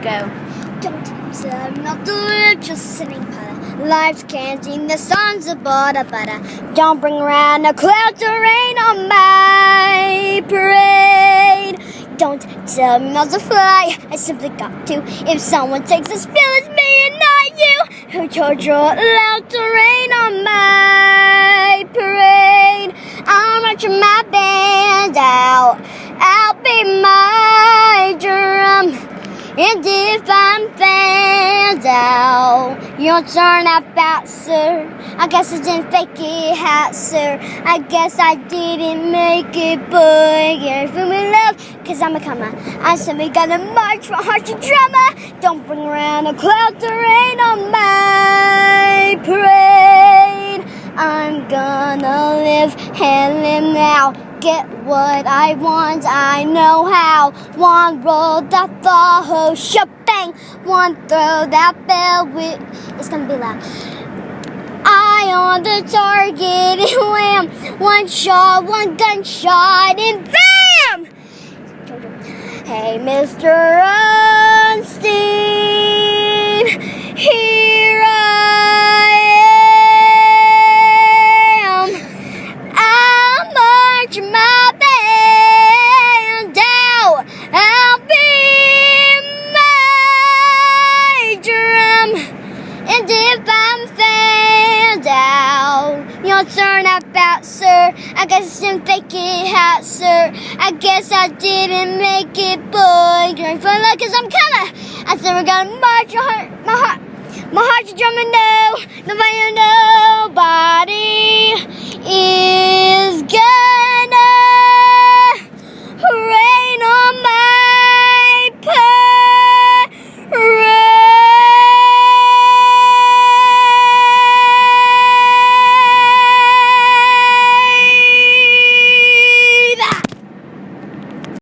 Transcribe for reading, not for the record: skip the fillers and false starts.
Go. Don't tell me not to live, just sitting putter. Life's candy, the sun's a butter. Don't bring around a cloud to rain on my parade. Don't tell me not to fly, I simply got to. If someone takes a spill, it's me and not you. Who told you allowed to rain on my parade? I'm marching my band out. I'll be my drum. And if I'm found out, you'll turn out bad, sir. I guess I didn't fake it out, sir. I guess I didn't make it, but you're feeling love, cause I'm a comer. I said we gotta march from heart to drama. Don't bring around a cloud to rain on my parade. I'm gonna live and live now. Get what I want, I know how. One roll that the whole shebang. One throw that bell with. It's gonna be loud. Eye on the target and wham. One shot, one gunshot and bam! Hey, Mr. Unstein, here I am. I'm marching my band out. I'll be my drum. And if I'm found out, you'll turn out, sir. I guess I didn't fake it out, sir. I guess I didn't make it, but you're for luck, cause I'm coming. I said we're gonna march my heart's drumming, no, nobody is good.